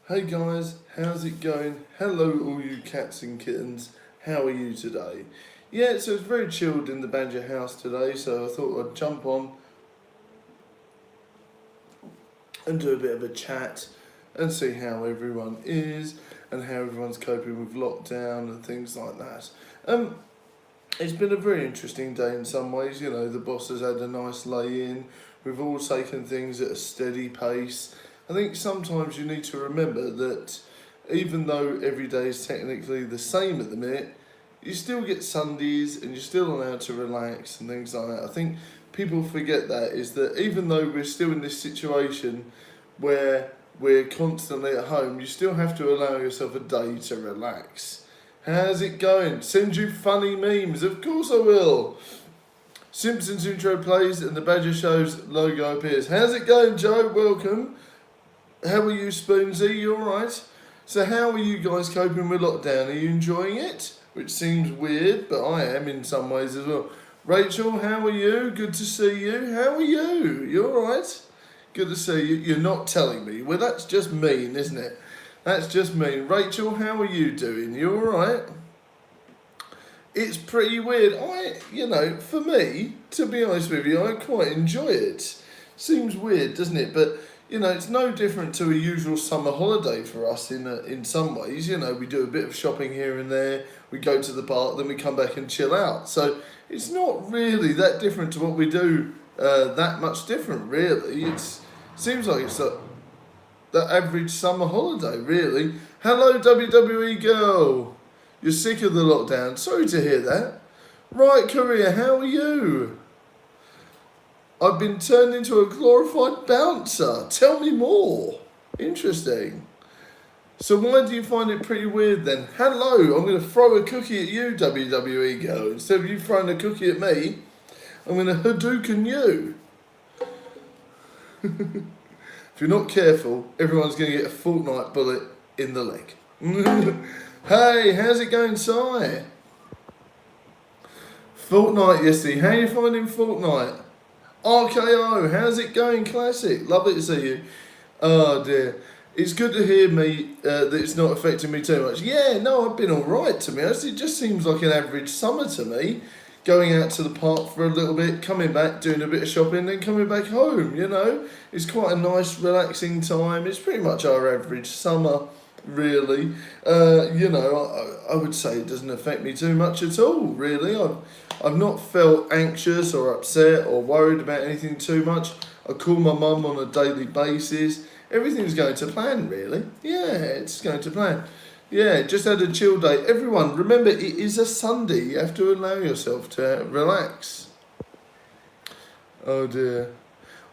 Hey guys, how's it going? Hello all you cats and kittens, how are you today? Yeah, so it's very chilled in the Badger house today, so I thought I'd jump on and do a bit of a chat and see how everyone is and how everyone's coping with lockdown and things like that. It's been a very interesting day in some ways, you know, the boss has had a nice lay-in, we've all taken things at a steady pace. I think sometimes you need to remember that even though every day is technically the same at the minute, you still get Sundays and you're still allowed to relax and things like that. I think people forget that is that even though we're still in this situation where we're constantly at home, you still have to allow yourself a day to relax. How's it going? Send you funny memes, of course I will. Simpsons intro plays and the Badger Show's logo appears. How's it going, Joe? Welcome. How are you, Spoonsy? You alright? So how are you guys coping with lockdown? Are you enjoying it? Which seems weird, but I am in some ways as well. Rachel, how are you? Good to see you. How are you? You alright? Good to see you. You're not telling me. Well, that's just mean, isn't it? That's just mean. Rachel, how are you doing? You alright? It's pretty weird. For me, to be honest with you, I quite enjoy it. Seems weird, doesn't it? But it's no different to a usual summer holiday for us in some ways. We do a bit of shopping here and there, we go to the park, then we come back and chill out. So it's not really that different to what we do, that much different, really. Seems like it's the average summer holiday, really. Hello, WWE girl. You're sick of the lockdown. Sorry to hear that. Right, Korea, how are you? I've been turned into a glorified bouncer. Tell me more. Interesting. So why do you find it pretty weird then? Hello, I'm going to throw a cookie at you, WWE girl. Instead of you throwing a cookie at me, I'm going to Hadouken you. If you're not careful, everyone's going to get a Fortnite bullet in the leg. Hey, how's it going, Si? Fortnite yesterday. How are you finding Fortnite? RKO, how's it going, Classic? Lovely to see you. Oh dear. It's good to hear me that it's not affecting me too much. Yeah, no, I've been alright to be honest. It just seems like an average summer to me. Going out to the park for a little bit, coming back, doing a bit of shopping, then coming back home, It's quite a nice, relaxing time. It's pretty much our average summer, really. I would say it doesn't affect me too much at all, really. I've not felt anxious or upset or worried about anything too much. I call my mum on a daily basis. Everything's going to plan, really. Yeah, it's going to plan. Yeah, just had a chill day. Everyone, remember, it is a Sunday. You have to allow yourself to relax. Oh dear.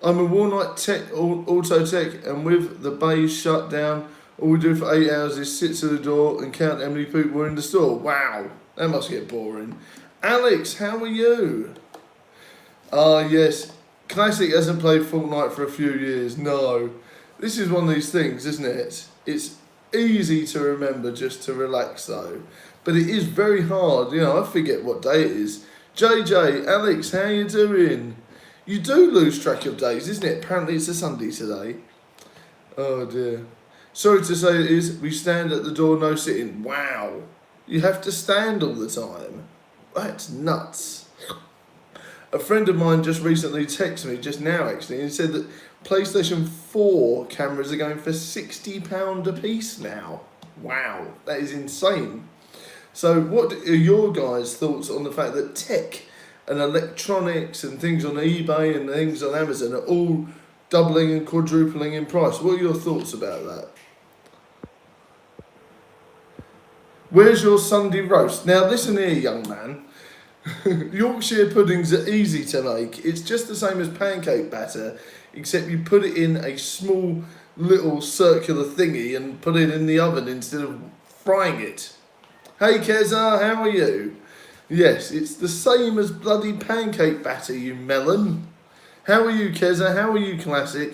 I'm a Walnut Tech, Auto Tech, and with the bays shut down, all we do for 8 hours is sit to the door and count how many people are in the store. Wow, that must get boring. Alex, how are you? Yes. Classic hasn't played Fortnite for a few years. No. This is one of these things, isn't it? It's easy to remember just to relax though. But it is very hard. I forget what day it is. JJ, Alex, how you doing? You do lose track of days, isn't it? Apparently it's a Sunday today. Oh dear. Sorry to say it is, we stand at the door, no sitting. Wow. You have to stand all the time. That's nuts. A friend of mine just recently texted me, just now actually, and said that PlayStation 4 cameras are going for £60 a piece now. Wow, that is insane. So what are your guys' thoughts on the fact that tech and electronics and things on eBay and things on Amazon are all doubling and quadrupling in price? What are your thoughts about that? Where's your Sunday roast? Now listen here, young man. Yorkshire puddings are easy to make. It's just the same as pancake batter, except you put it in a small little circular thingy and put it in the oven instead of frying it. Hey Keza, how are you? Yes, it's the same as bloody pancake batter, you melon. How are you, Keza? How are you, Classic?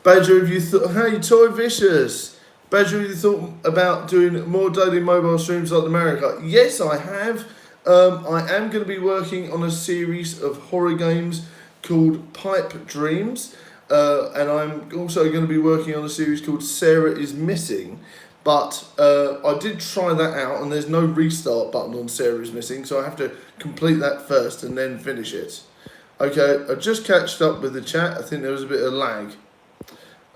Badger, have you thought... Hey, Toy Vicious. Badger, have you thought about doing more daily mobile streams like the Mario Kart? Yes, I have. I am going to be working on a series of horror games called Pipe Dreams. and I'm also going to be working on a series called Sarah is Missing. But I did try that out, and there's no restart button on Sarah is Missing, so I have to complete that first and then finish it. Okay, I just catched up with the chat. I think there was a bit of lag.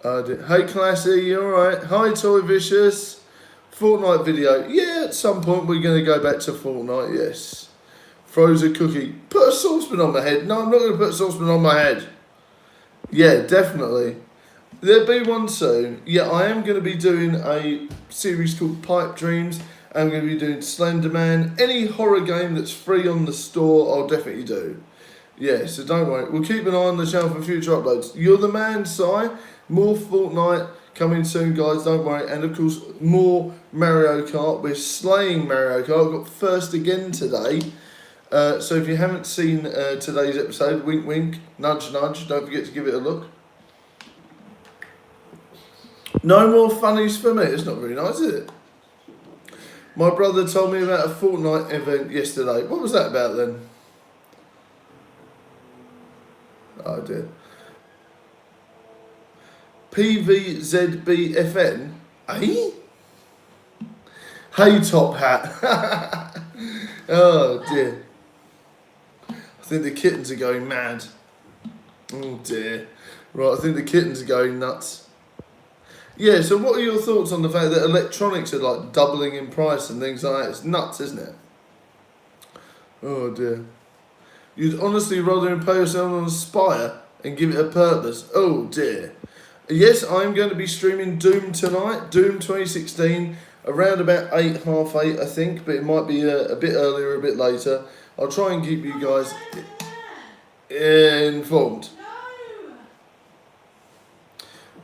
Hey Classy, you alright? Hi Toy Vicious. Fortnite video. Yeah, at some point we're going to go back to Fortnite, yes. Froze a cookie. Put a saucepan on my head. No, I'm not going to put a saucepan on my head. Yeah, definitely. There'll be one soon. Yeah, I am going to be doing a series called Pipe Dreams. I'm going to be doing Slender Man. Any horror game that's free on the store, I'll definitely do. Yeah, so don't worry. We'll keep an eye on the channel for future uploads. You're the man, Si. More Fortnite coming soon, guys. Don't worry. And, of course, more Mario Kart. We're slaying Mario Kart. Got first again today. So if you haven't seen today's episode, wink, wink, nudge, nudge. Don't forget to give it a look. No more funnies for me. It's not very nice, is it? My brother told me about a Fortnite event yesterday. What was that about then? Oh dear. PVZBFN? Eh? Hey Top Hat. Oh dear. I think the kittens are going mad. Oh dear. Right, I think the kittens are going nuts. Yeah, so what are your thoughts on the fact that electronics are like doubling in price and things like that? It's nuts, isn't it? Oh dear. You'd honestly rather impose yourself on Aspire and give it a purpose. Oh dear. Yes, I'm going to be streaming Doom tonight, Doom 2016, around about 8, half 8 I think, but it might be a bit earlier, a bit later. I'll try and keep you guys informed.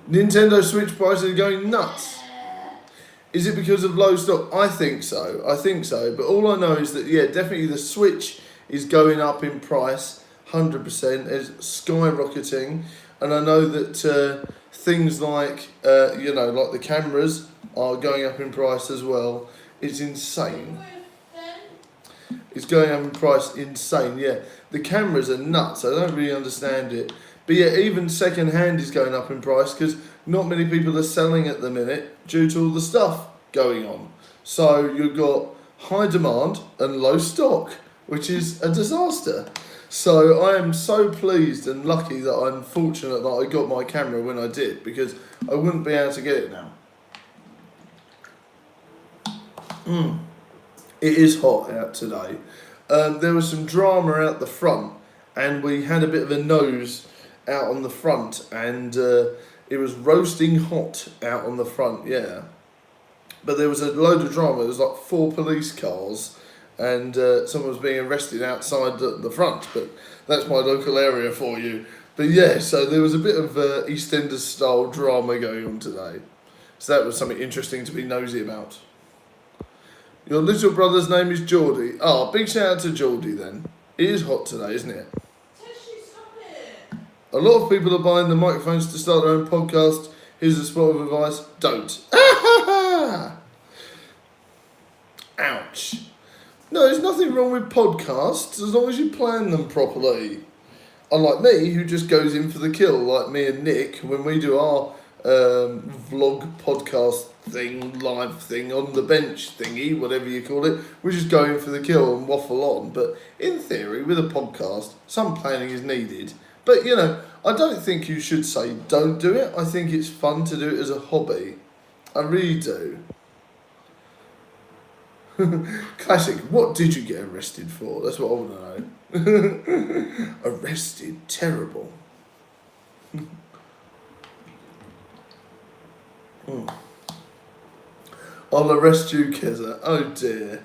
Nintendo Switch prices are going nuts. Is it because of low stock? I think so, but all I know is that, yeah, definitely the Switch is going up in price, 100%, it's skyrocketing, and I know that things like, like the cameras are going up in price as well. It's insane. It's going up in price, insane, yeah. The cameras are nuts, I don't really understand it. But yeah, even second hand is going up in price because not many people are selling at the minute due to all the stuff going on. So you've got high demand and low stock, which is a disaster. So I am so pleased and lucky that I'm fortunate that I got my camera when I did, because I wouldn't be able to get it now. It is hot out today. There was some drama out the front, and we had a bit of a nose out on the front, and it was roasting hot out on the front, yeah. But there was a load of drama. There was like 4 police cars, and someone was being arrested outside the front, but that's my local area for you. But yeah, so there was a bit of EastEnders style drama going on today. So that was something interesting to be nosy about. Your little brother's name is Geordie. Oh, big shout out to Geordie then. It is hot today, isn't it? A lot of people are buying the microphones to start their own podcast. Here's a spot of advice. Don't. Ouch. No, there's nothing wrong with podcasts as long as you plan them properly. Unlike me, who just goes in for the kill, like me and Nick, when we do our vlog podcast thing, live thing, on the bench thingy, whatever you call it, we just go in for the kill and waffle on. But in theory, with a podcast, some planning is needed. But, you know, I don't think you should say don't do it. I think it's fun to do it as a hobby. I really do. Classic. What did you get arrested for? That's what I want to know. Arrested. Terrible. I'll arrest you, Keza. Oh, dear.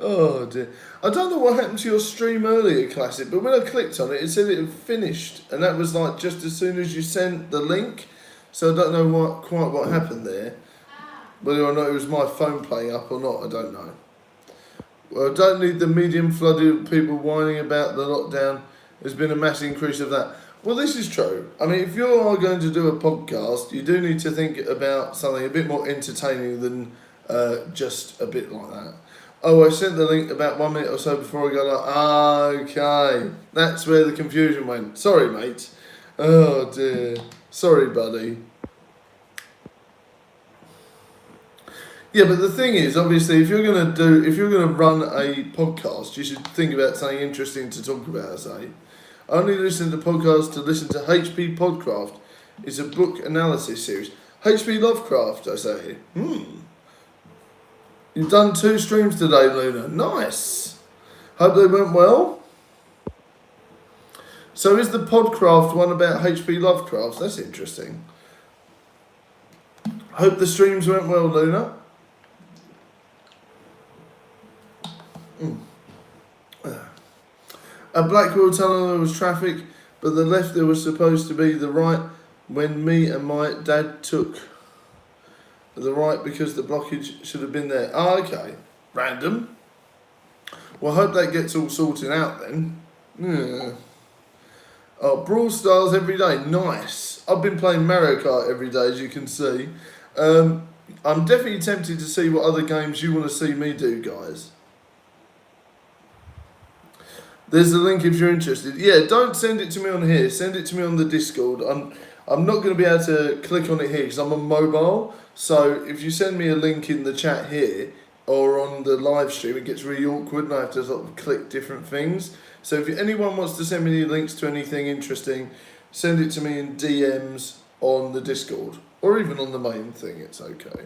Oh dear. I don't know what happened to your stream earlier, Classic, but when I clicked on it, it said it had finished, and that was like just as soon as you sent the link, so I don't know quite what happened there. Whether or not it was my phone playing up or not, I don't know. Well, I don't need the medium flooded people whining about the lockdown. There's been a mass increase of that. Well, this is true. I mean, if you are going to do a podcast, you do need to think about something a bit more entertaining than just a bit like that. Oh, I sent the link about 1 minute or so before I got like, okay. That's where the confusion went. Sorry, mate. Oh dear. Sorry, buddy. Yeah, but the thing is, obviously, if you're gonna run a podcast, you should think about something interesting to talk about. Say, I only listen to podcasts to listen to H.P. Podcraft. It's a book analysis series. H.P. Lovecraft, I say. You've done 2 streams today, Luna. Nice. Hope they went well. So is the Podcraft one about H.P. Lovecraft? That's interesting. Hope the streams went well, Luna. At Blackwell Tunnel there was traffic, but the left there was supposed to be the right when me and my dad took the right because the blockage should have been there. Oh, okay. Random. Well, I hope that gets all sorted out then. Yeah. Oh, Brawl Stars every day. Nice. I've been playing Mario Kart every day, as you can see. I'm definitely tempted to see what other games you want to see me do, guys. There's the link if you're interested. Yeah, don't send it to me on here. Send it to me on the Discord. I'm not going to be able to click on it here because I'm on mobile. So if you send me a link in the chat here or on the live stream, it gets really awkward and I have to sort of click different things. So if anyone wants to send me any links to anything interesting, send it to me in DMs on the Discord or even on the main thing. It's okay.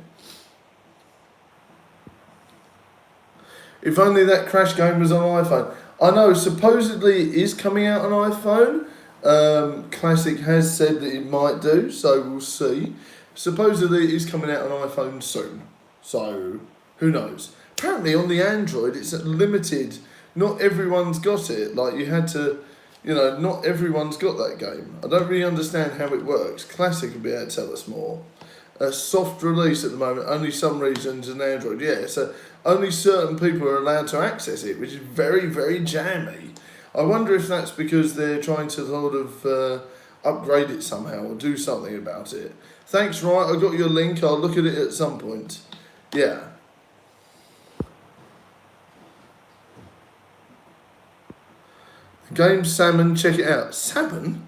If only that Crash game was on iPhone. I know, supposedly it is coming out on iPhone. Classic has said that it might do, so we'll see. Supposedly it is coming out on iPhone soon, so who knows. Apparently on the Android it's limited, not everyone's got it. Like you had to, not everyone's got that game. I don't really understand how it works. Classic will be able to tell us more. A soft release at the moment, only some regions in Android, yeah, so only certain people are allowed to access it, which is very, very jammy. I wonder if that's because they're trying to sort of upgrade it somehow or do something about it. Thanks, right, I got your link, I'll look at it at some point. Yeah. Game Salmon, check it out. Salmon?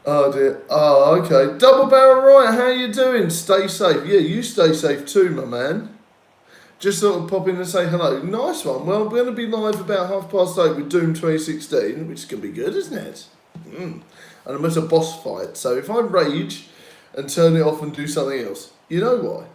Oh dear. Oh, okay. Double Barrel Right, how you doing? Stay safe. Yeah, you stay safe too, my man. Just sort of pop in and say hello. Nice one. Well, we're going to be live about 8:30 with Doom 2016, which is going to be good, isn't it? And I'm at a boss fight, so if I rage and turn it off and do something else, you know why?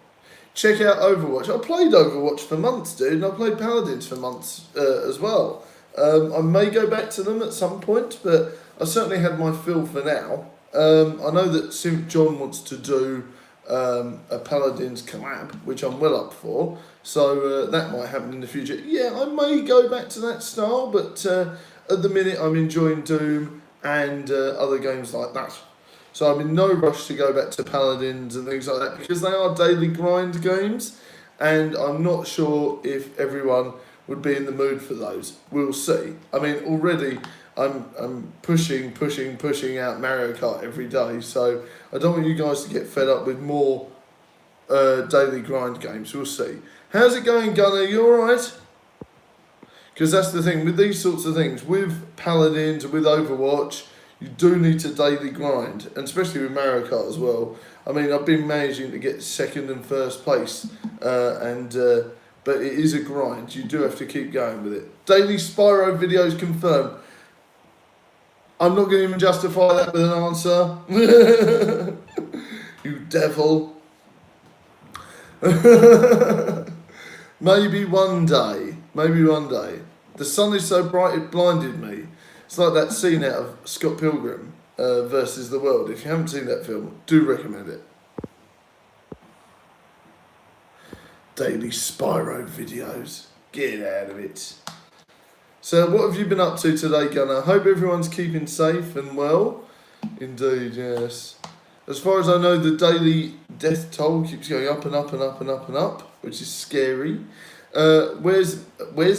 Check out Overwatch. I played Overwatch for months, dude, and I played Paladins for months as well. I may go back to them at some point, but I certainly had my fill for now. I know that St. John wants to do a Paladins collab, which I'm well up for, so that might happen in the future. Yeah, I may go back to that style, but at the minute I'm enjoying Doom and other games like that. So I'm in no rush to go back to Paladins and things like that because they are daily grind games, and I'm not sure if everyone would be in the mood for those. We'll see. I mean, already I'm pushing out Mario Kart every day, so I don't want you guys to get fed up with more daily grind games. We'll see. How's it going, Gunner? You alright? Because that's the thing, with these sorts of things, with Paladins, with Overwatch, you do need to daily grind, and especially with Mario Kart as well. I mean, I've been managing to get second and first place, but it is a grind. You do have to keep going with it. Daily Spyro videos confirmed. I'm not going to even justify that with an answer. You devil. Maybe one day. Maybe one day. The sun is so bright it blinded me. It's like that scene out of Scott Pilgrim versus the World. If you haven't seen that film, do recommend it. Daily Spyro videos. Get out of it. So what have you been up to today, Gunnar? Hope everyone's keeping safe and well. Indeed, yes. As far as I know, the daily death toll keeps going up and up and up and up and up, which is scary. Where's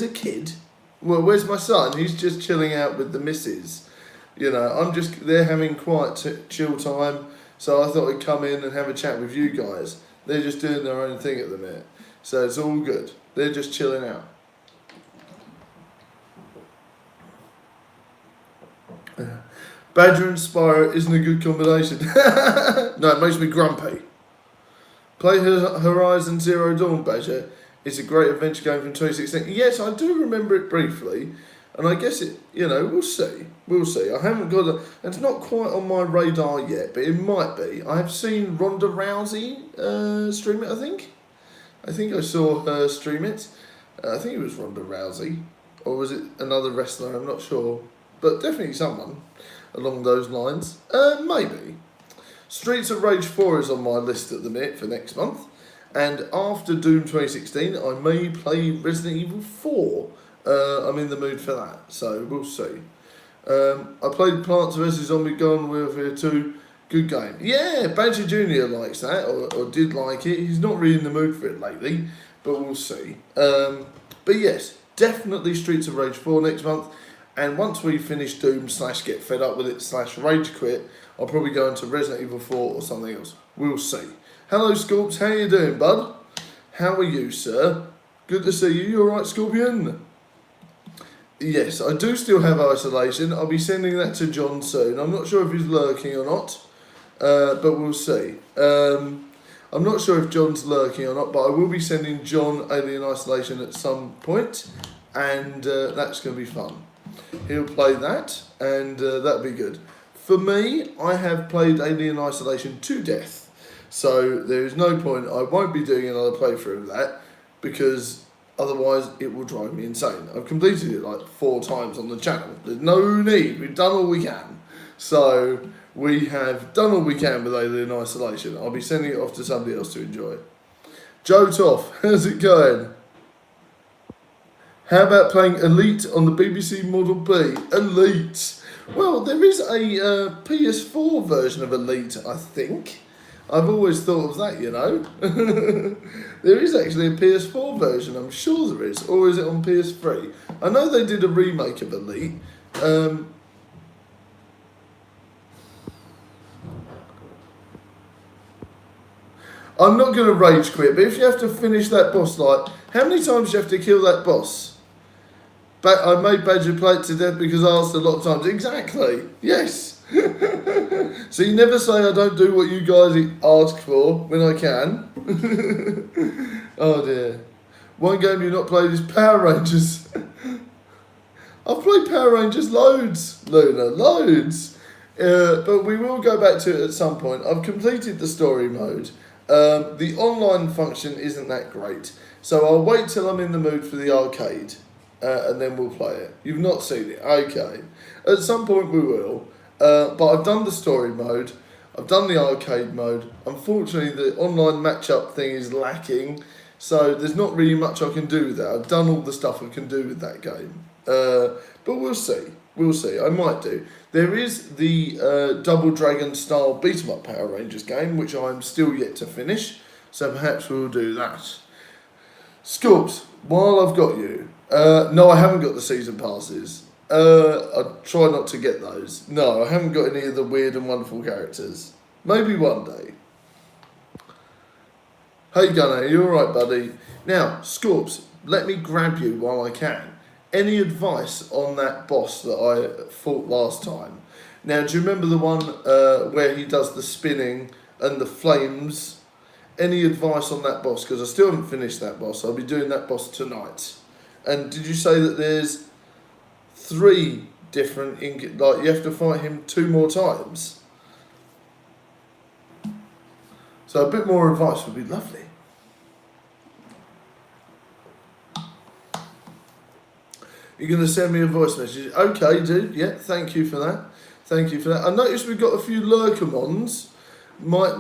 a kid? Well, where's my son? He's just chilling out with the missus. They're having quiet chill time, so I thought I'd come in and have a chat with you guys. They're just doing their own thing at the minute. So it's all good. They're just chilling out. Badger and Spyro isn't a good combination. No, it makes me grumpy. Play Horizon Zero Dawn, Badger. It's a great adventure game from 2016. Yes, I do remember it briefly. And I guess it, we'll see. We'll see. I haven't got it's not quite on my radar yet, but it might be. I have seen Ronda Rousey stream it, I think. I think I saw her stream it. I think it was Ronda Rousey. Or was it another wrestler? I'm not sure. But definitely someone along those lines. Maybe. Streets of Rage 4 is on my list at the minute for next month. And after Doom 2016, I may play Resident Evil 4. I'm in the mood for that, so we'll see. I played Plants vs Zombie Garden Warfare 2. Good game. Yeah, Badger Jr. likes that, or did like it. He's not really in the mood for it lately, but we'll see. But yes, definitely Streets of Rage 4 next month. And once we finish Doom / get fed up with it / rage quit, I'll probably go into Resident Evil 4 or something else. We'll see. Hello, Scorps. How you doing, bud? How are you, sir? Good to see you. You alright, Scorpion? Yes, I do still have isolation. I'll be sending that to John soon. I'm not sure if he's lurking or not, but we'll see. I'm not sure if John's lurking or not, but I will be sending John Alien Isolation at some point, and that's going to be fun. He'll play that, and that'll be good. For me, I have played Alien Isolation to death, so there is no point. I won't be doing another playthrough of that, because otherwise it will drive me insane. I've completed it like 4 times on the channel. There's no need. We've done all we can. So we have done all we can with Alien Isolation. I'll be sending it off to somebody else to enjoy. Joe Toff, how's it going? How about playing Elite on the BBC Model B? Elite. Well, there is a PS4 version of Elite, I think. I've always thought of that, There is actually a PS4 version, I'm sure there is. Or is it on PS3? I know they did a remake of Elite. I'm not going to rage quit, but if you have to finish that boss, how many times do you have to kill that boss? I made Badger play it to death because I asked a lot of times. Exactly. Yes. So you never say I don't do what you guys ask for when I can. Oh dear. One game you've not played is Power Rangers. I've played Power Rangers loads, Luna, loads. But we will go back to it at some point. I've completed the story mode. The online function isn't that great. So I'll wait till I'm in the mood for the arcade. And then we'll play it. You've not seen it? Okay. At some point we will. But I've done the story mode. I've done the arcade mode. Unfortunately, the online match-up thing is lacking. So there's not really much I can do with that. I've done all the stuff I can do with that game. But we'll see. We'll see. I might do. There is the Double Dragon style beat-em-up Power Rangers game, which I'm still yet to finish. So perhaps we'll do that. Scorps, while I've got you... no, I haven't got the season passes. I try not to get those. No, I haven't got any of the weird and wonderful characters. Maybe one day. Hey Gunnar, you alright, buddy? Now, Scorps, let me grab you while I can. Any advice on that boss that I fought last time? Now, do you remember the one where he does the spinning and the flames? Any advice on that boss? Because I still haven't finished that boss. I'll be doing that boss tonight. And did you say that there's 3 different... you have to fight him 2 more times? So a bit more advice would be lovely. You're going to send me a voice message? Okay, dude. Yeah, thank you for that. Thank you for that. I noticed we've got a few Lurkamons. Might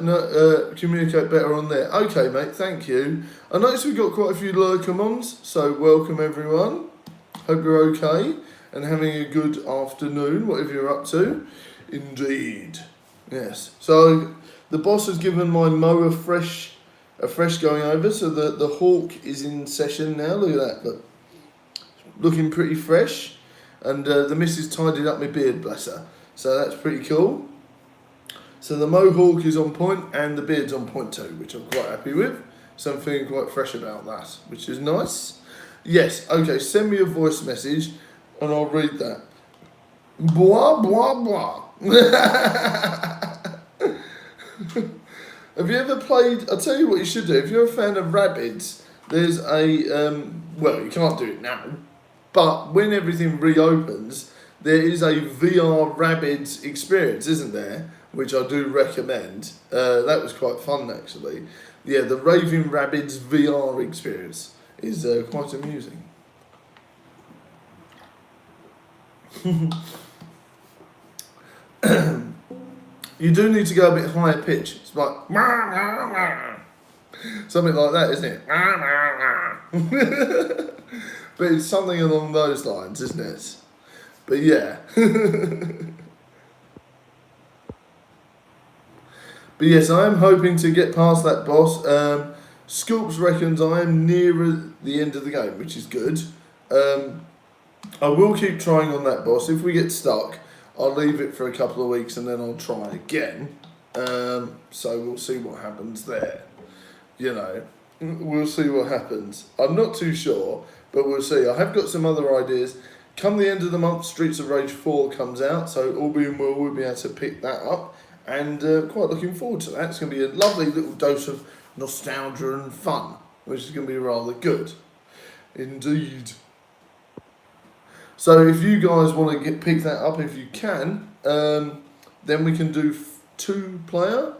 communicate better on there. Okay, mate, thank you. I noticed we've got quite a few Lurkamons, so welcome everyone. Hope you're okay and having a good afternoon, whatever you're up to. Indeed. Yes. So the boss has given my mow a fresh going over, so the Hawk is in session now. Look at that. Look. Looking pretty fresh. And the missus tidied up my beard, bless her. So that's pretty cool. So the mohawk is on point and the beard's on point too, which I'm quite happy with. So I'm feeling quite fresh about that, which is nice. Yes, okay, send me a voice message and I'll read that. Blah, blah, blah. Have you ever played, I'll tell you what you should do. If you're a fan of Rabbids, there's a, well, you can't do it now, but when everything reopens, there is a VR Rabbids experience, isn't there? Which I do recommend. That was quite fun, actually. Yeah, the Raving Rabbids VR experience is quite amusing. You do need to go a bit higher pitch. It's like something like that, isn't it? But it's something along those lines, isn't it? But yeah. But yes, I am hoping to get past that boss. Sculpts reckons I am nearer the end of the game, which is good. I will keep trying on that boss. If we get stuck, I'll leave it for a couple of weeks and then I'll try again. So we'll see what happens there. You know, we'll see what happens. I'm not too sure, but we'll see. I have got some other ideas. Come the end of the month, Streets of Rage 4 comes out, so all being well, we'll be able to pick that up. And quite looking forward to that. It's going to be a lovely little dose of nostalgia and fun, which is going to be rather good. Indeed. So if you guys want to pick that up, if you can, then we can do 2-player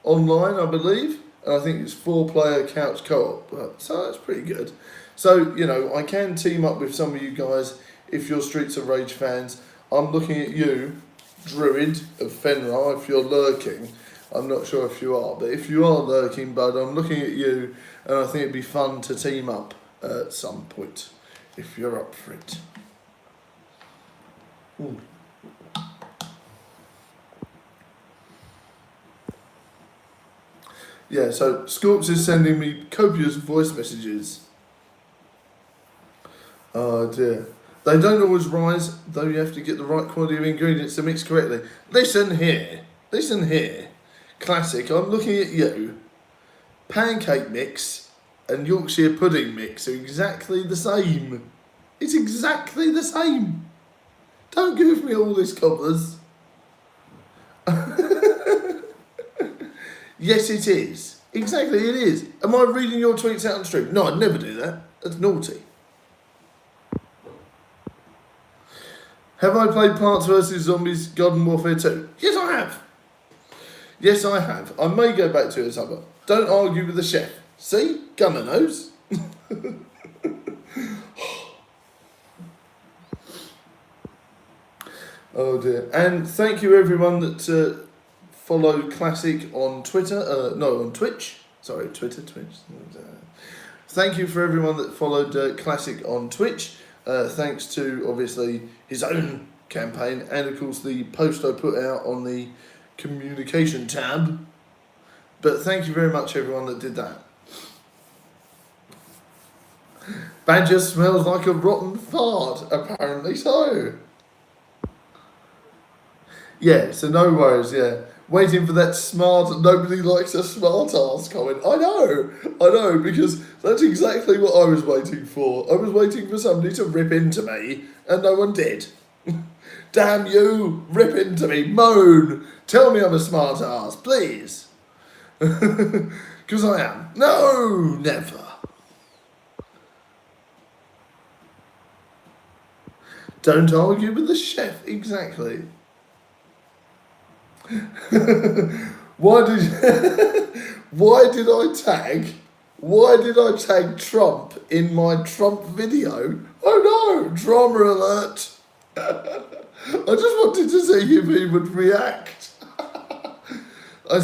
online, I believe. And I think it's 4-player couch co-op. So that's pretty good. So, you know, I can team up with some of you guys if you're Streets of Rage fans. I'm looking at you, Druid of Fenrir, if you're lurking. I'm not sure if you are, but if you are lurking, bud, I'm looking at you, and I think it'd be fun to team up at some point, if you're up for it. Ooh. Yeah, so Scorps is sending me copious voice messages. Oh dear. They don't always rise, though you have to get the right quality of ingredients to mix correctly. Listen here. Listen here. Classic, I'm looking at you. Pancake mix and Yorkshire pudding mix are exactly the same. It's exactly the same. Don't give me all this cobblers. Yes, it is. Exactly, it is. Am I reading your tweets out on stream? No, I'd never do that. That's naughty. Have I played Plants vs Zombies Garden Warfare 2? Yes, I have. Yes, I have. I may go back to it as ever. Don't argue with the chef. See? Gunner knows. Oh dear. And thank you everyone that followed Classic on Twitter. On Twitch. Sorry, Twitch. Thank you for everyone that followed Classic on Twitch. Thanks to, obviously, his own campaign and, of course, the post I put out on the communication tab. But thank you very much, everyone that did that. Badger smells like a rotten fart, apparently so. Yeah, so no worries, yeah. Waiting for that smart, nobody likes a smart ass comment. I know, because that's exactly what I was waiting for. I was waiting for somebody to rip into me, and no one did. Damn you, rip into me, moan, tell me I'm a smart ass, please. Because I am. No, never. Don't argue with the chef, exactly. Why did I tag Trump in my Trump video? Oh no, drama alert. I just wanted to see if he would react. I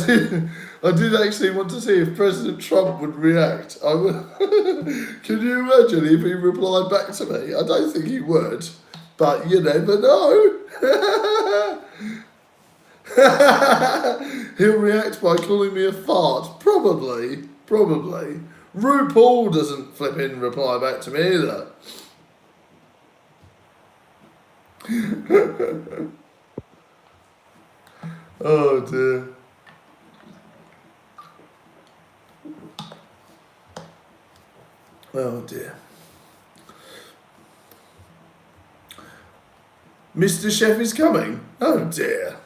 did actually want to see if President Trump would react. Can you imagine if he replied back to me? I don't think he would, but you never know. He'll react by calling me a fart. Probably. RuPaul doesn't flipping reply back to me either. Oh dear. Oh dear. Mr. Chef is coming. Oh dear.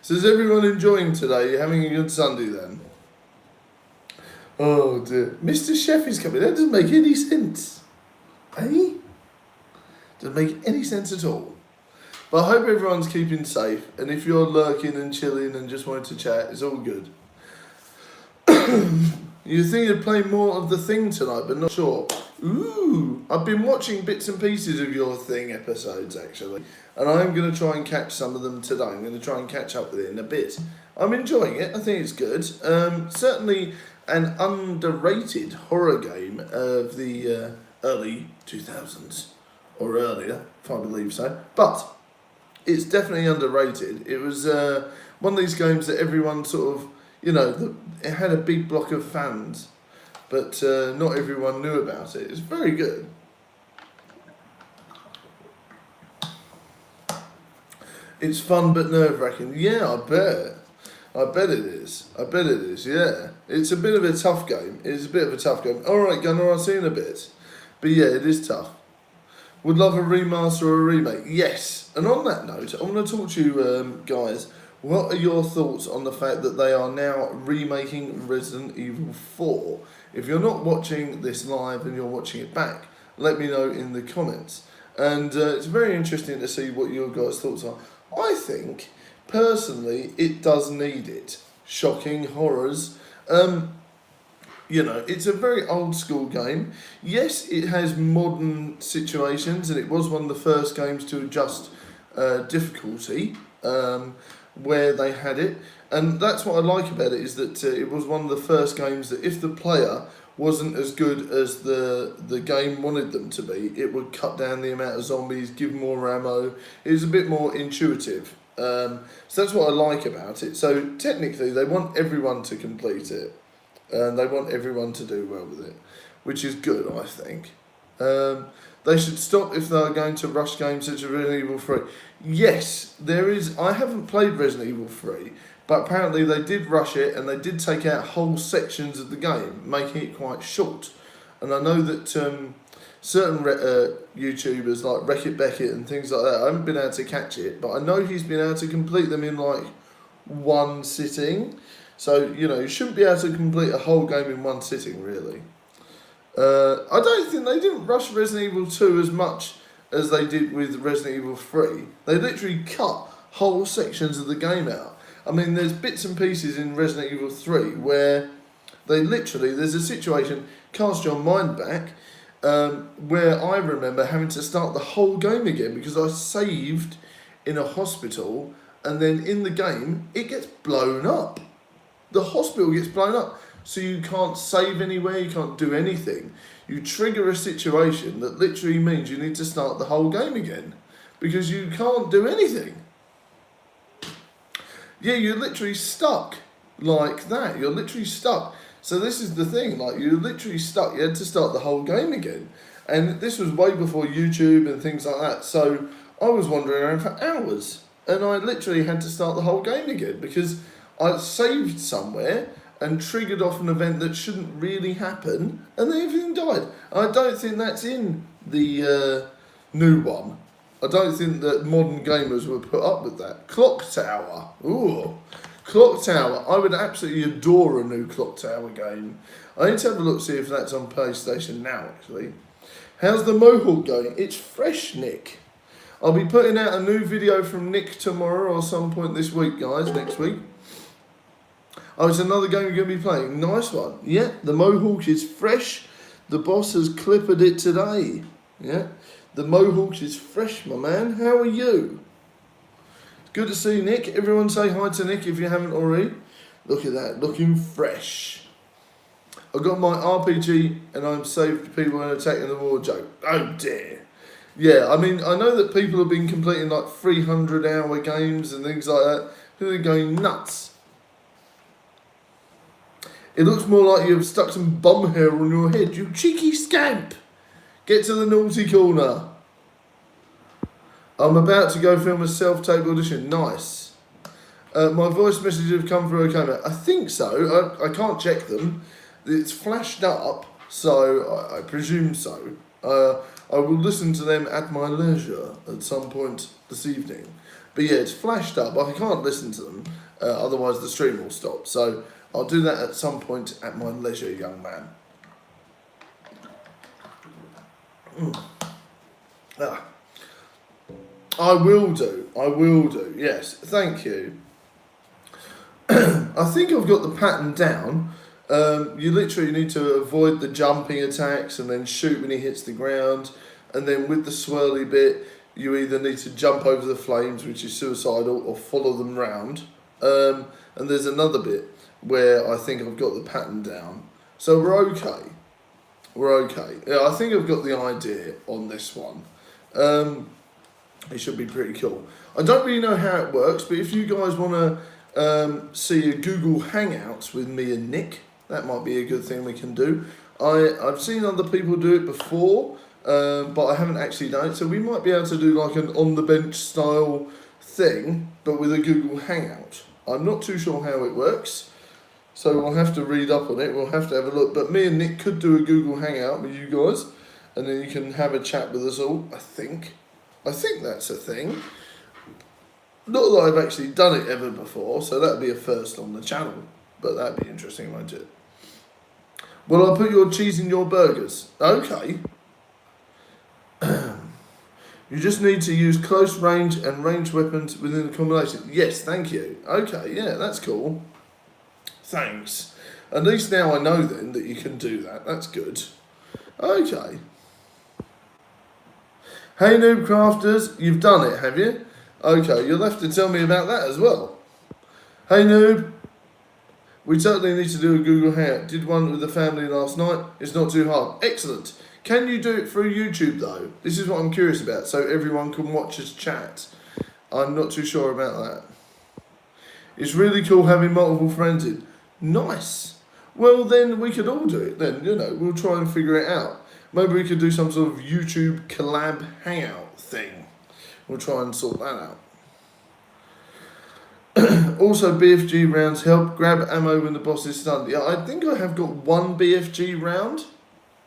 So is everyone enjoying today? You're having a good Sunday then? Oh dear. Mr. Chef is coming. That doesn't make any sense. Eh? Doesn't make any sense at all. But I hope everyone's keeping safe, and if you're lurking and chilling and just wanting to chat, it's all good. You think you'd play more of The Thing tonight, but not sure. Ooh, I've been watching bits and pieces of your Thing episodes, actually, and I'm going to try and catch some of them today. I'm going to try and catch up with it in a bit. I'm enjoying it. I think it's good. Certainly an underrated horror game of the early 2000s, or earlier, if I believe so. But it's definitely underrated. It was one of these games that everyone sort of, it had a big block of fans, but not everyone knew about it. It's very good. It's fun but nerve-wracking. Yeah, I bet it is. Yeah. It's a bit of a tough game. Alright, Gunnar, I'll see you in a bit. But yeah, it is tough. Would love a remaster or a remake? Yes. And on that note, I want to talk to you guys. What are your thoughts on the fact that they are now remaking Resident Evil 4? If you're not watching this live and you're watching it back, let me know in the comments. And it's very interesting to see what your guys' thoughts are. I think, personally, it does need it. Shocking horrors. It's a very old school game. Yes, it has modern situations, and it was one of the first games to adjust difficulty where they had it. And that's what I like about it, is that it was one of the first games that if the player wasn't as good as the game wanted them to be, it would cut down the amount of zombies, give more ammo. It was a bit more intuitive. So that's what I like about it. So technically, they want everyone to complete it. And they want everyone to do well with it, which is good, I think. They should stop if they're going to rush games such as Resident Evil 3. Yes, there is. I haven't played Resident Evil 3, but apparently they did rush it and they did take out whole sections of the game, making it quite short. And I know that certain YouTubers like Wreck-It Beckett and things like that, I haven't been able to catch it, but I know he's been able to complete them in like one sitting. So, you shouldn't be able to complete a whole game in one sitting, really. I don't think they didn't rush Resident Evil 2 as much as they did with Resident Evil 3. They literally cut whole sections of the game out. I mean, there's bits and pieces in Resident Evil 3 where there's a situation, cast your mind back, where I remember having to start the whole game again because I saved in a hospital, and then in the game, it gets blown up. The hospital gets blown up, so you can't save anywhere, you can't do anything. You trigger a situation that literally means you need to start the whole game again, because you can't do anything. Yeah, you're literally stuck like that. You're literally stuck. So this is the thing, like, you're literally stuck. You had to start the whole game again. And this was way before YouTube and things like that. So I was wandering around for hours, and I literally had to start the whole game again because I saved somewhere and triggered off an event that shouldn't really happen, and then everything died. I don't think that's in the new one. I don't think that modern gamers would put up with that. Clock Tower. Ooh. Clock Tower. I would absolutely adore a new Clock Tower game. I need to have a look, see if that's on PlayStation now, actually. How's the Mohawk going? It's fresh, Nick. I'll be putting out a new video from Nick tomorrow or some point this week, guys, next week. Oh, it's another game you're going to be playing. Nice one. Yeah, the Mohawk is fresh. The boss has clipped it today. Yeah, the Mohawk is fresh, my man. How are you? Good to see Nick. Everyone say hi to Nick if you haven't already. Look at that, looking fresh. I've got my RPG and I'm saved people and attacking the war joke. Oh dear. Yeah, I mean, I know that people have been completing like 300-hour games and things like that. They're going nuts. It looks more like you've stuck some bum hair on your head, you cheeky scamp. Get to the naughty corner. I'm about to go film a self-tape audition. Nice. My voice messages have come through okay, mate. I think so. I can't check them. It's flashed up, so I presume so. I will listen to them at my leisure at some point this evening. But yeah, it's flashed up. I can't listen to them, otherwise the stream will stop. So I'll do that at some point at my leisure, young man. I will do, yes, thank you. I think I've got the pattern down. You literally need to avoid the jumping attacks and then shoot when he hits the ground. And then with the swirly bit, you either need to jump over the flames, which is suicidal, or follow them round. And there's another bit where I think I've got the pattern down. So we're okay. Yeah, I think I've got the idea on this one. It should be pretty cool. I don't really know how it works, but if you guys want to see a Google Hangouts with me and Nick, that might be a good thing we can do. I've seen other people do it before, but I haven't actually done it, so we might be able to do like an on-the-bench style thing, but with a Google Hangout. I'm not too sure how it works, so we'll have to read up on it, we'll have to have a look, but me and Nick could do a Google Hangout with you guys, and then you can have a chat with us all, I think that's a thing. Not that I've actually done it ever before, so that'd be a first on the channel, but that'd be interesting, won't it? Will I put your cheese in your burgers? Okay. You just need to use close range and range weapons within the combination. Yes, thank you. Okay, yeah, that's cool. Thanks. At least now I know then that you can do that. That's good. Okay. Hey Noob Crafters, you've done it, have you? Okay, you'll have to tell me about that as well. Hey Noob, we certainly need to do a Google Hangout. Did one with the family last night. It's not too hard. Excellent. Can you do it through YouTube though? This is what I'm curious about, so everyone can watch us chat. I'm not too sure about that. It's really cool having multiple friends in. Nice. Well then we could all do it then, you know, we'll try and figure it out. Maybe we could do some sort of YouTube collab hangout thing. We'll try and sort that out. Also, BFG rounds help. Grab ammo when the boss is stunned. Yeah, I think I have got one BFG round.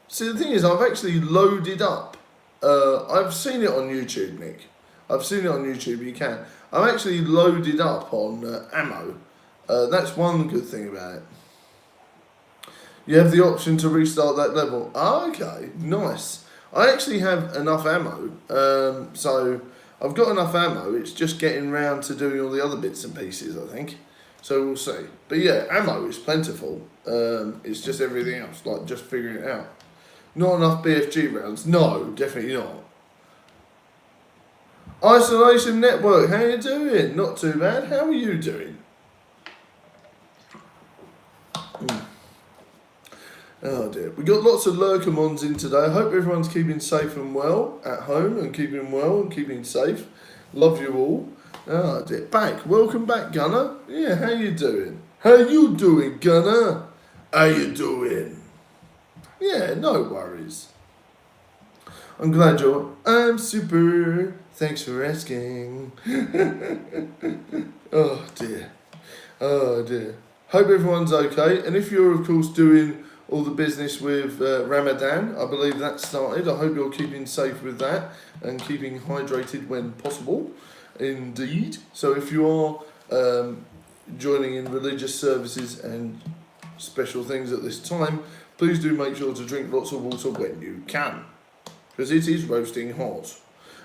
See, the thing is, I've actually loaded up. I've seen it on YouTube, Nick. I've seen it on YouTube, you can. I've actually loaded up on ammo. That's one good thing about it. You have the option to restart that level. Ah, okay, nice. I actually have enough ammo, so I've got enough ammo. It's just getting round to doing all the other bits and pieces, I think. So we'll see. But yeah, ammo is plentiful. It's just everything else, like just figuring it out. Not enough BFG rounds. No, definitely not. Isolation Network, how you doing? Not too bad. How are you doing? Oh dear. We got lots of Lurkamons in today. I hope everyone's keeping safe and well at home and keeping well and keeping safe. Love you all. Oh dear. Back. Welcome back, Gunner. Yeah, how you doing? How you doing, Gunner? How you doing? Yeah, no worries. I'm glad I'm super. Thanks for asking. Oh dear. Oh dear. Hope everyone's okay. And if you're, of course, doing all the business with Ramadan, I believe that started. I hope you're keeping safe with that and keeping hydrated when possible. Indeed. So if you are joining in religious services and special things at this time, please do make sure to drink lots of water when you can, because it is roasting hot.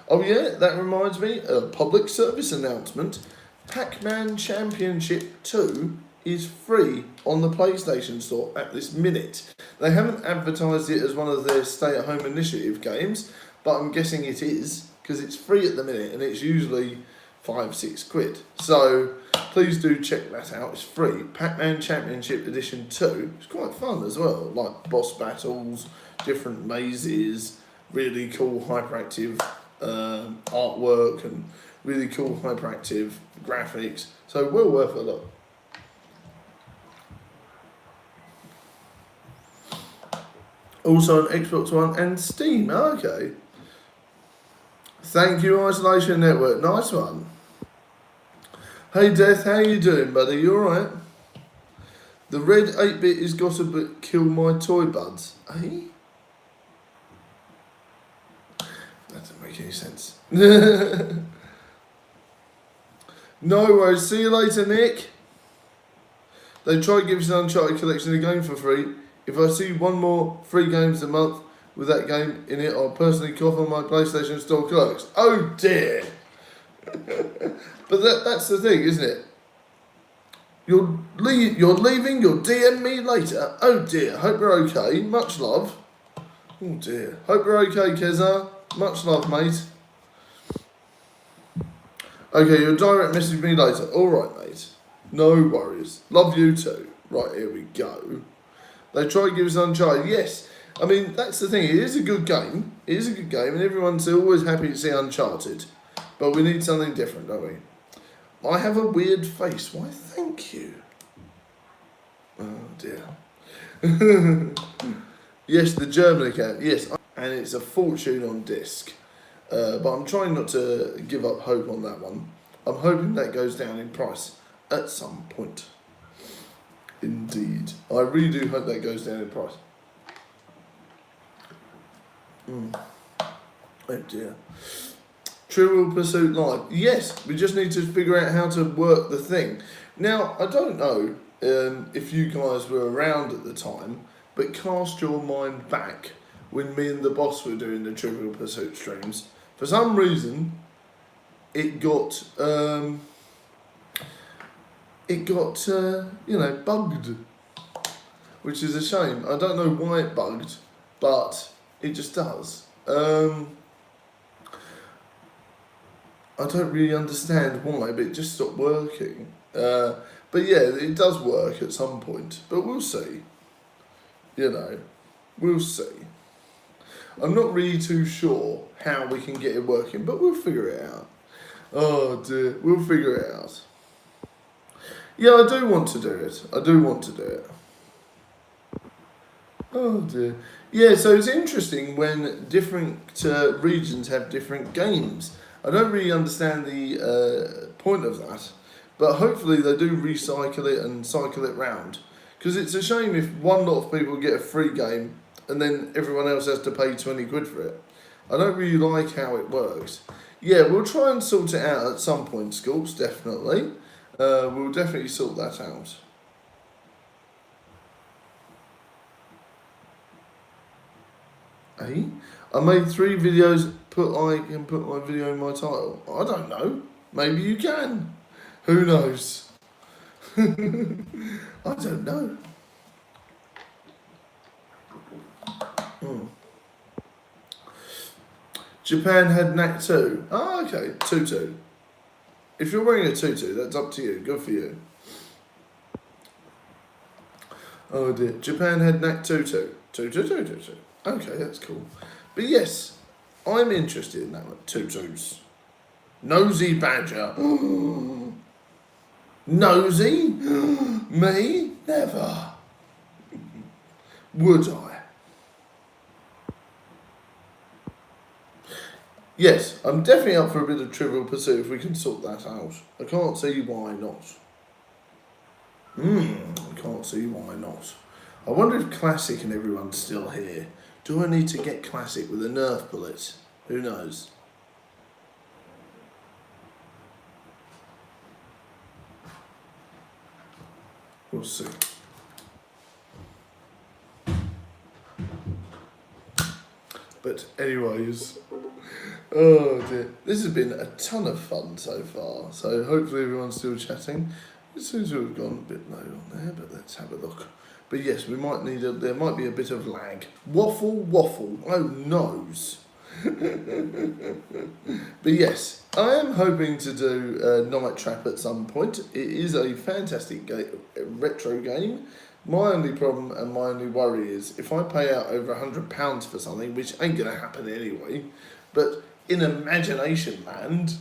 Oh yeah, that reminds me, a public service announcement. Pac-Man Championship 2 is free on the PlayStation Store at this minute. They haven't advertised it as one of their stay-at-home initiative games, but I'm guessing it is, because it's free at the minute and it's usually £5-6 quid. So please do check that out. It's free. Pac-Man Championship Edition 2. It's quite fun as well, like boss battles, different mazes, really cool hyperactive artwork and really cool hyperactive graphics. So well worth a look. Also on Xbox One and Steam. Okay. Thank you, Isolation Network. Nice one. Hey, Death, how you doing, buddy? You alright? The red 8-bit is got to kill my toy buds. Eh? That doesn't make any sense. No worries. See you later, Nick. They try to give us an Uncharted collection of game for free. If I see one more free games a month with that game in it, I'll personally cough on my PlayStation Store clerks. Oh dear. But that's the thing, isn't it? You're leaving, you'll DM me later. Oh dear, hope you're okay. Much love. Oh dear. Hope you're okay, Keza. Much love, mate. Okay, you'll direct message me later. Alright, mate. No worries. Love you too. Right, here we go. They try to give us Uncharted. Yes. I mean, that's the thing. It is a good game. It is a good game, and everyone's always happy to see Uncharted. But we need something different, don't we? I have a weird face. Why, thank you. Oh, dear. Yes, the German account. Yes, and it's a fortune on disc. But I'm trying not to give up hope on that one. I'm hoping that goes down in price at some point. Indeed. I really do hope that goes down in price. Oh dear. Trivial Pursuit Live. Yes, we just need to figure out how to work the thing. Now, I don't know if you guys were around at the time, but cast your mind back when me and the boss were doing the Trivial Pursuit streams. For some reason, it got bugged, which is a shame. I don't know why it bugged, but it just does. I don't really understand why, but it just stopped working. But yeah, it does work at some point, but we'll see. We'll see. I'm not really too sure how we can get it working, but we'll figure it out. Oh dear, we'll figure it out. Yeah, I do want to do it. Oh dear. Yeah, so it's interesting when different regions have different games. I don't really understand the point of that, but hopefully they do recycle it and cycle it round. Because it's a shame if one lot of people get a free game and then everyone else has to pay 20 quid for it. I don't really like how it works. Yeah, we'll try and sort it out at some point, Scorps, definitely. We'll definitely sort that out. Hey, I made 3 videos, I can put my video in my title. I don't know. Maybe you can. Who knows? I don't know. Japan had knack 2. Oh, okay. Tutu. If you're wearing a tutu, that's up to you. Good for you. Oh dear. Japan had knack tutu. Tutu. Okay, that's cool. But yes, I'm interested in that one. Tutus. Nosy badger. Nosy? Me? Never. Would I? Yes, I'm definitely up for a bit of Trivial Pursuit if we can sort that out. I can't see why not. I can't see why not. I wonder if Classic and everyone's still here. Do I need to get Classic with a Nerf bullet? Who knows? We'll see. But anyways, oh dear. This has been a ton of fun so far. So hopefully everyone's still chatting. It seems to have gone a bit low on there, but let's have a look. But yes, we might need there might be a bit of lag. Waffle. Oh, noes. But yes, I am hoping to do Night Trap at some point. It is a fantastic retro game. My only problem and my only worry is if I pay out over £100 for something, which ain't going to happen anyway, but in imagination land,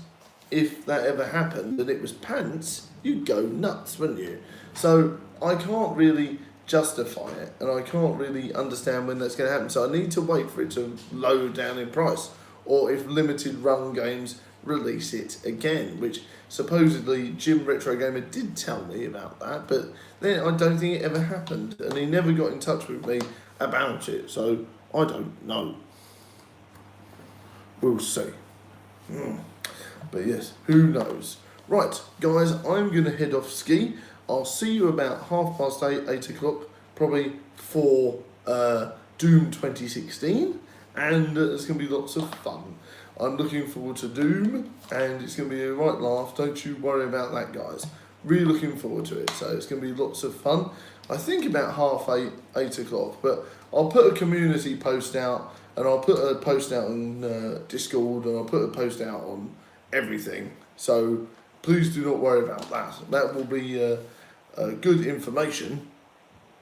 if that ever happened and it was pants, you'd go nuts, wouldn't you? So I can't really justify it and I can't really understand when that's going to happen. So I need to wait for it to low down in price. or if limited run games release it again, which supposedly Jim Retro Gamer did tell me about that, but then I don't think it ever happened, and he never got in touch with me about it, so I don't know. We'll see. But yes, who knows? Right, guys, I'm going to head off ski. I'll see you about 8:30, 8 o'clock, probably for Doom 2016, and it's going to be lots of fun. I'm looking forward to Doom, and it's going to be a right laugh. Don't you worry about that, guys. Really looking forward to it, so it's going to be lots of fun. I think about 8:30, 8 o'clock, but I'll put a community post out, and I'll put a post out on Discord, and I'll put a post out on everything. So please do not worry about that. That will be good information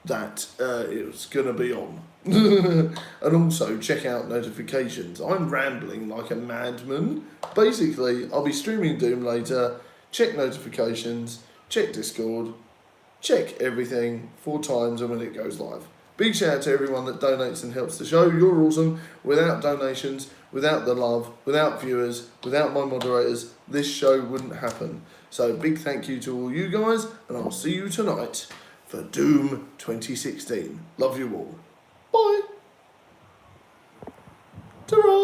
that it's going to be on. And also check out notifications. I'm rambling like a madman. Basically, I'll be streaming Doom later. Check notifications, check Discord, check everything 4 times and when it goes live. Big shout out to everyone that donates and helps the show. You're awesome. Without donations, without the love, without viewers, without my moderators, this show wouldn't happen. So big thank you to all you guys, and I'll see you tonight for Doom 2016. Love you all. Bye. Ta-ra.